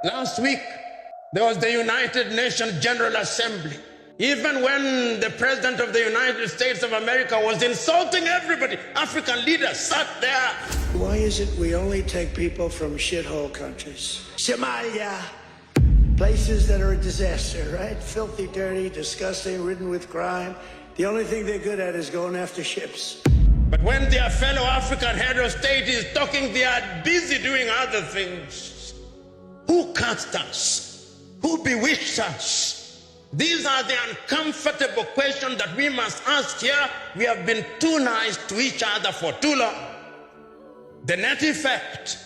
Last week, there was the United Nations General Assembly. Even when the President of the United States of America was insulting everybody, African leaders sat there. Why is it we only take people from shithole countries? Somalia, places that are a disaster, right? Filthy, dirty, disgusting, ridden with crime. The only thing they're good at is going after ships. But when their fellow African head of state is talking, they are busy doing other things. Who cast us? Who bewitched us? These are the uncomfortable questions that we must ask here. We have been too nice to each other for too long. The net effect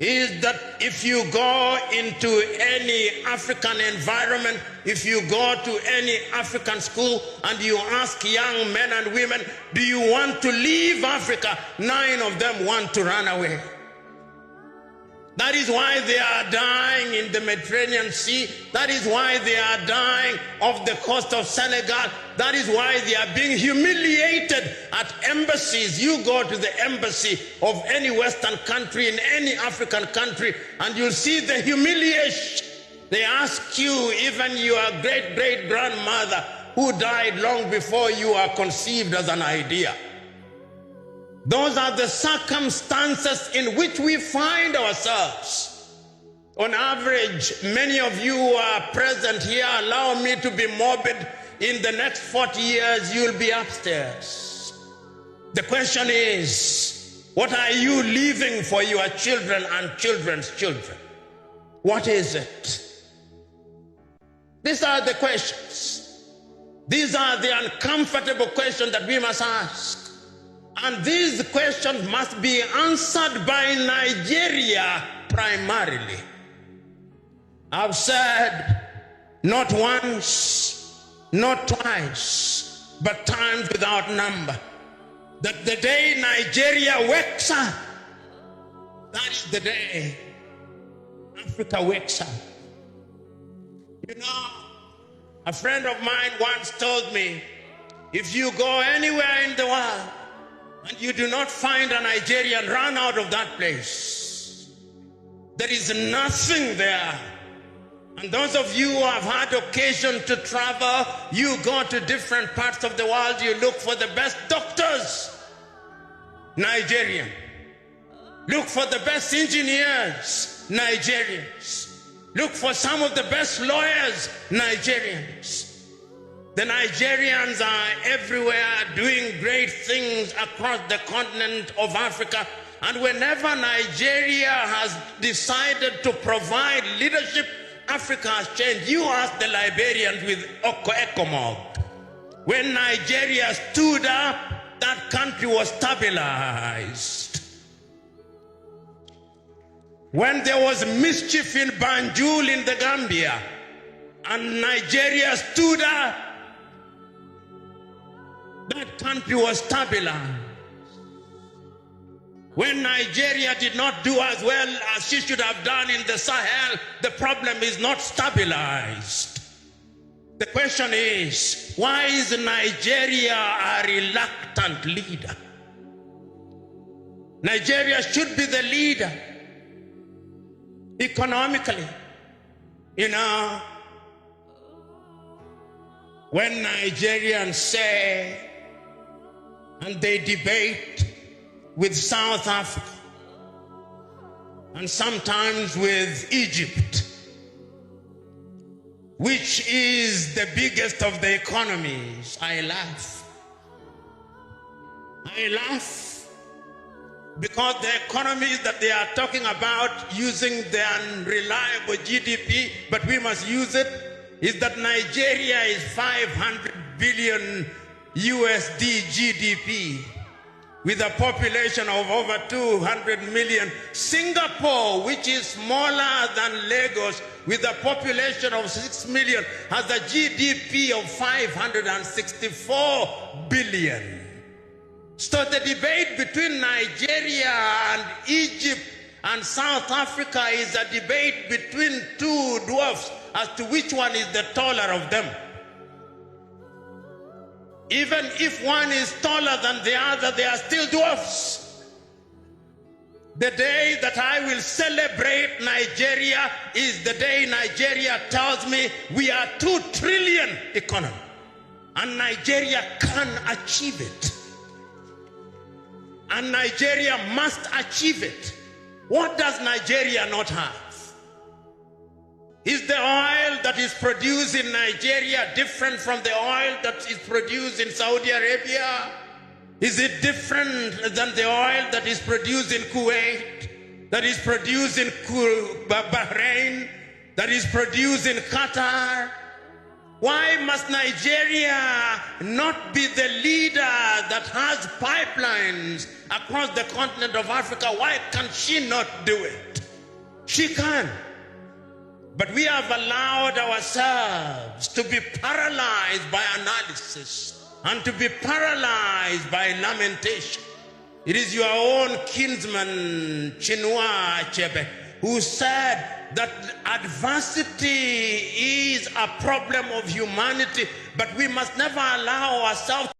is that if you go into any African environment, if you go to any African school and you ask young men and women, do you want to leave Africa? 9 of them want to run away. That is why they are dying in the Mediterranean Sea. That is why they are dying off the coast of Senegal. That is why they are being humiliated at embassies. You go to the embassy of any Western country, in any African country, and you'll see the humiliation. They ask you, even your great-great-grandmother, who died long before you are conceived as an idea. Those are the circumstances in which we find ourselves. On average, many of you who are present here, allow me to be morbid, in the next 40 years you'll be upstairs. The question is, what are you leaving for your children and children's children? What is it? These are the questions. These are the uncomfortable questions that we must ask. And these questions must be answered by Nigeria primarily. I've said not once, not twice, but times without number, that the day Nigeria wakes up, that is the day Africa wakes up. You know, a friend of mine once told me, if you go anywhere in the world and you do not find a Nigerian, run out of that place. There is nothing there. And those of you who have had occasion to travel, you go to different parts of the world, you look for the best doctors, Nigerian. Look for the best engineers, Nigerians. Look for some of the best lawyers, Nigerians. The Nigerians are everywhere doing great things across the continent of Africa. And whenever Nigeria has decided to provide leadership, Africa has changed. You ask the Liberians with Ecomog. When Nigeria stood up, that country was stabilized. When there was mischief in Banjul in the Gambia, and Nigeria stood up, that country was stabilized. When Nigeria did not do as well as she should have done in the Sahel, the problem is not stabilized. The question is, why is Nigeria a reluctant leader? Nigeria should be the leader economically. You know, when Nigerians say, and they debate with South Africa and sometimes with Egypt, which is the biggest of the economies, I laugh. I laugh because the economies that they are talking about using the unreliable GDP, but we must use it, is that Nigeria is 500 billion USD GDP with a population of over 200 million. Singapore, which is smaller than Lagos, with a population of 6 million, has a GDP of 564 billion. So the debate between Nigeria and Egypt and South Africa is a debate between two dwarfs as to which one is the taller of them. Even if one is taller than the other, they are still dwarfs. The day that I will celebrate Nigeria is the day Nigeria tells me we are 2 trillion economy. And Nigeria can achieve it. And Nigeria must achieve it. What does Nigeria not have? Is the oil that is produced in Nigeria different from the oil that is produced in Saudi Arabia? Is it different than the oil that is produced in Kuwait, that is produced in Bahrain, that is produced in Qatar? Why must Nigeria not be the leader that has pipelines across the continent of Africa? Why can she not do it? She can. But we have allowed ourselves to be paralyzed by analysis and to be paralyzed by lamentation. It is your own kinsman, Chinua Achebe, who said that adversity is a problem of humanity, but we must never allow ourselves